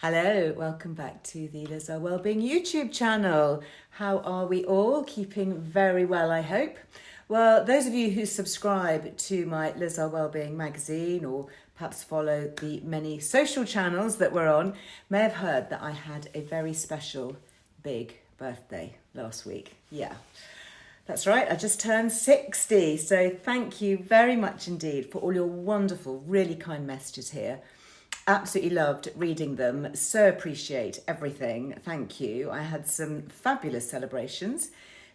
Hello, welcome back to the Earle Wellbeing YouTube channel. How are we all? Keeping very well, I hope. Well, those of you who subscribe to my Earle Wellbeing magazine or perhaps follow the many social channels that we're on may have heard that I had a very special big birthday last week. Yeah, that's right, I just turned 60. So thank you very much indeed for all your wonderful, really kind messages here. Absolutely loved reading them. So appreciate everything. Thank you. I had some fabulous celebrations.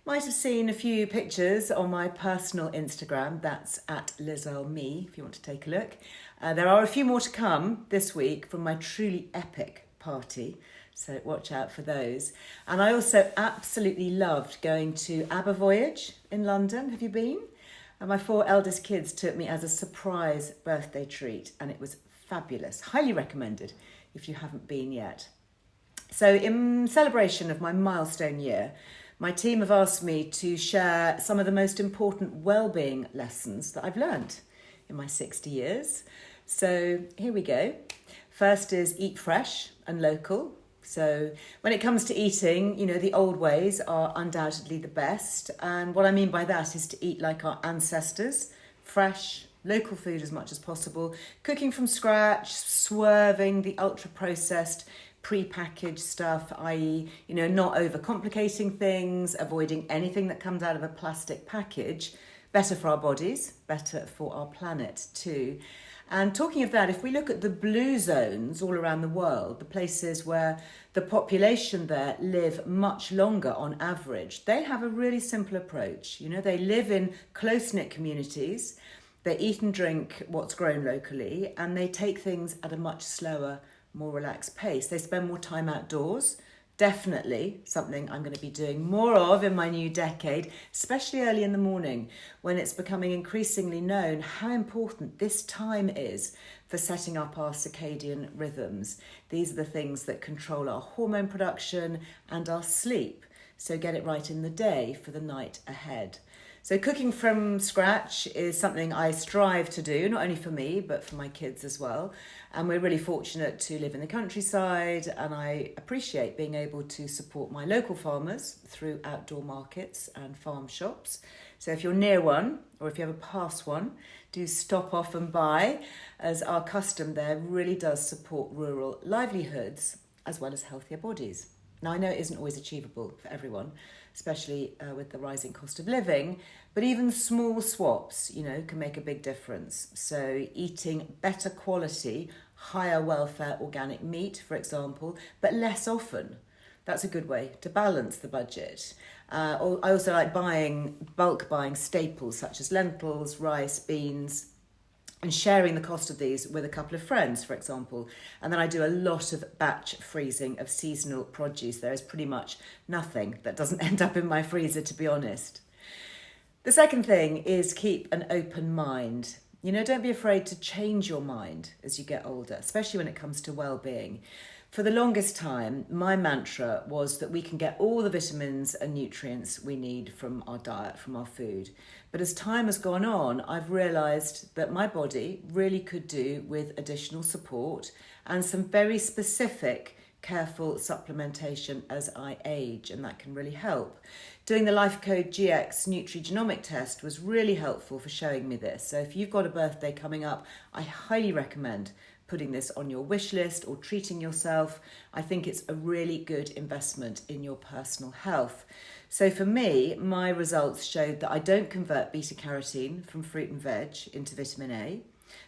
Might have seen a few pictures on my personal Instagram. That's at LizEarleMe if you want to take a look. There are a few more to come this week from my truly epic party. So watch out for those. And I also absolutely loved going to ABBA Voyage in London. Have you been? And my 4 eldest kids took me as a surprise birthday treat, and it was fabulous. Highly recommended if you haven't been yet. So in celebration of my milestone year, my team have asked me to share some of the most important well-being lessons that I've learned in my 60 years. So here we go. First is eat fresh and local. So when it comes to eating, the old ways are undoubtedly the best. And what I mean by that is to eat like our ancestors, fresh, local food as much as possible, cooking from scratch, swerving the ultra-processed, pre-packaged stuff, i.e., not overcomplicating things, avoiding anything that comes out of a plastic package. Better for our bodies, better for our planet too. And talking of that, if we look at the blue zones all around the world, the places where the population there live much longer on average, they have a really simple approach. They live in close-knit communities. They eat and drink what's grown locally, and they take things at a much slower, more relaxed pace. They spend more time outdoors. Definitely something I'm going to be doing more of in my new decade, especially early in the morning when it's becoming increasingly known how important this time is for setting up our circadian rhythms. These are the things that control our hormone production and our sleep. So get it right in the day for the night ahead. So cooking from scratch is something I strive to do, not only for me, but for my kids as well. And we're really fortunate to live in the countryside, and I appreciate being able to support my local farmers through outdoor markets and farm shops. So if you're near one, or if you ever pass one, do stop off and buy, as our custom there really does support rural livelihoods as well as healthier bodies. Now, I know it isn't always achievable for everyone, especially with the rising cost of living, but even small swaps, can make a big difference. So eating better quality, higher welfare organic meat, for example, but less often. That's a good way to balance the budget. I also like bulk buying staples such as lentils, rice, beans, and sharing the cost of these with a couple of friends, for example. And then I do a lot of batch freezing of seasonal produce. There is pretty much nothing that doesn't end up in my freezer, to be honest. The second thing is keep an open mind. Don't be afraid to change your mind as you get older, especially when it comes to well-being. For the longest time, my mantra was that we can get all the vitamins and nutrients we need from our diet, from our food. But as time has gone on, I've realised that my body really could do with additional support and some very specific, careful supplementation as I age, and that can really help. Doing the LifeCode GX Nutrigenomic test was really helpful for showing me this. So if you've got a birthday coming up, I highly recommend putting this on your wish list or treating yourself. I think it's a really good investment in your personal health. So for me, my results showed that I don't convert beta carotene from fruit and veg into vitamin A.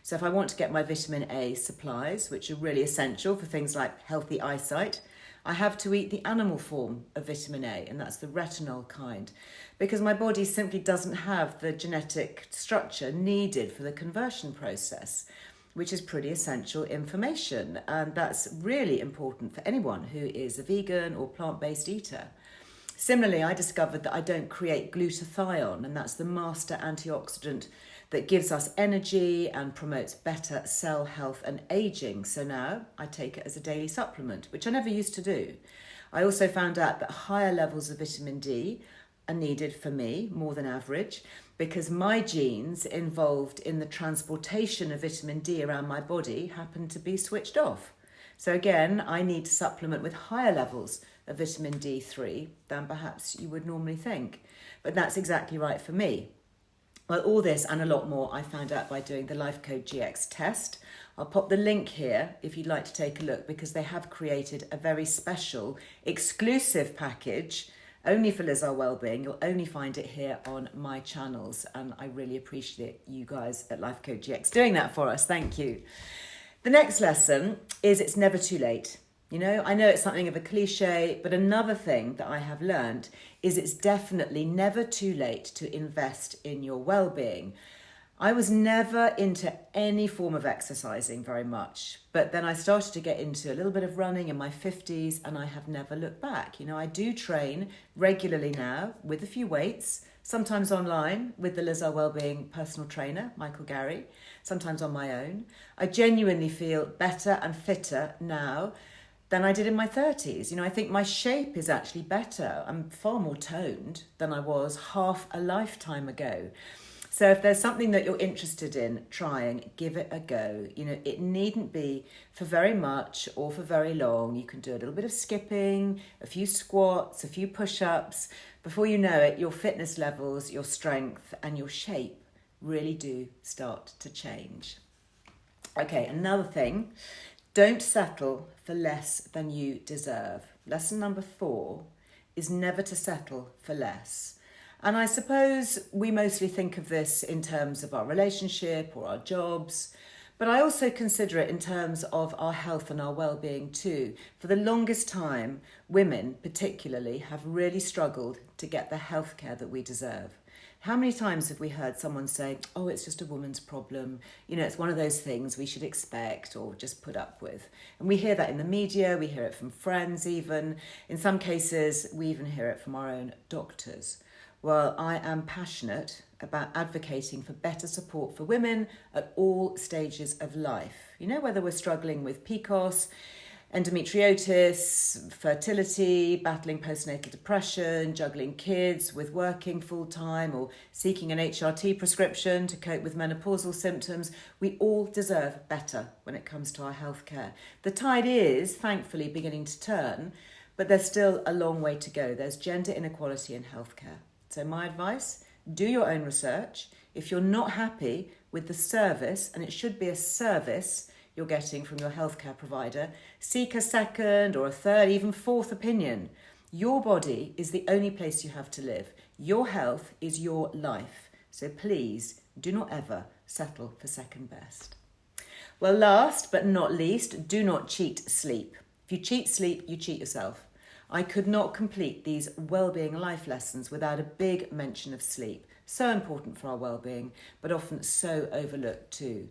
So if I want to get my vitamin A supplies, which are really essential for things like healthy eyesight, I have to eat the animal form of vitamin A, and that's the retinol kind, because my body simply doesn't have the genetic structure needed for the conversion process, which is pretty essential information. And that's really important for anyone who is a vegan or plant-based eater. Similarly, I discovered that I don't create glutathione, and that's the master antioxidant that gives us energy and promotes better cell health and aging. So now I take it as a daily supplement, which I never used to do. I also found out that higher levels of vitamin D are needed for me, more than average, because my genes involved in the transportation of vitamin D around my body happen to be switched off. So again, I need to supplement with higher levels of vitamin D3 than perhaps you would normally think. But that's exactly right for me. Well, all this and a lot more I found out by doing the Life Code GX test. I'll pop the link here if you'd like to take a look, because they have created a very special exclusive package only for Earle Wellbeing. You'll only find it here on my channels, and I really appreciate you guys at Life Code GX doing that for us. Thank you. The next lesson is it's never too late. You know, I know it's something of a cliche, but another thing that I have learned is it's definitely never too late to invest in your well-being. I was never into any form of exercising very much, but then I started to get into a little bit of running in my 50s, and I have never looked back. You know, I do train regularly now with a few weights, sometimes online with the Earle Wellbeing personal trainer, Michael Gary, sometimes on my own. I genuinely feel better and fitter now than I did in my 30s. You know, I think my shape is actually better. I'm far more toned than I was half a lifetime ago. So if there's something that you're interested in trying, give it a go. You know, it needn't be for very much or for very long. You can do a little bit of skipping, a few squats, a few push-ups. Before you know it, your fitness levels, your strength and your shape really do start to change. Okay, another thing, don't settle for less than you deserve. Lesson number 4 is never to settle for less. And I suppose we mostly think of this in terms of our relationship or our jobs, but I also consider it in terms of our health and our well-being too. For the longest time, women particularly have really struggled to get the healthcare that we deserve. How many times have we heard someone say, oh, it's just a woman's problem. You know, it's one of those things we should expect or just put up with. And we hear that in the media, we hear it from friends even. In some cases, we even hear it from our own doctors. Well, I am passionate about advocating for better support for women at all stages of life. You know, whether we're struggling with PCOS, endometriosis, fertility, battling postnatal depression, juggling kids with working full-time, or seeking an HRT prescription to cope with menopausal symptoms, we all deserve better when it comes to our healthcare. The tide is, thankfully, beginning to turn, but there's still a long way to go. There's gender inequality in healthcare. So my advice, do your own research. If you're not happy with the service, and it should be a service you're getting from your healthcare provider, seek a second or a third, even fourth opinion. Your body is the only place you have to live. Your health is your life. So please do not ever settle for second best. Well, last but not least, do not cheat sleep. If you cheat sleep, you cheat yourself. I could not complete these well-being life lessons without a big mention of sleep. So important for our well-being, but often so overlooked too.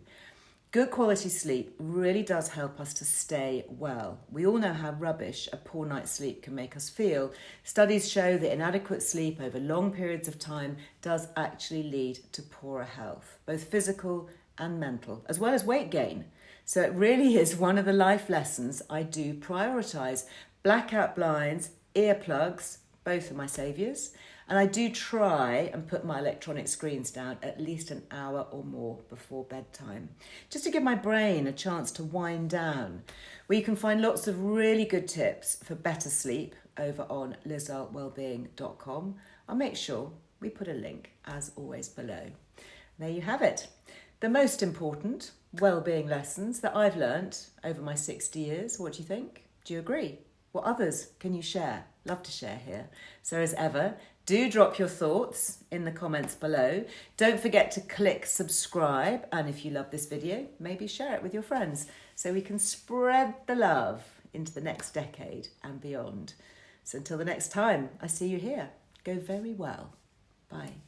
Good quality sleep really does help us to stay well. We all know how rubbish a poor night's sleep can make us feel. Studies show that inadequate sleep over long periods of time does actually lead to poorer health, both physical and mental, as well as weight gain. So it really is one of the life lessons I do prioritise. Blackout blinds, earplugs, both are my saviours. And I do try and put my electronic screens down at least an hour or more before bedtime, just to give my brain a chance to wind down. Where you can find lots of really good tips for better sleep over on LizardeWellbeing.com. I'll make sure we put a link, as always, below. There you have it. The most important well-being lessons that I've learnt over my 60 years. What do you think? Do you agree? What others can you share? Love to share here. So as ever, do drop your thoughts in the comments below. Don't forget to click subscribe. And if you love this video, maybe share it with your friends so we can spread the love into the next decade and beyond. So until the next time I see you here, go very well. Bye.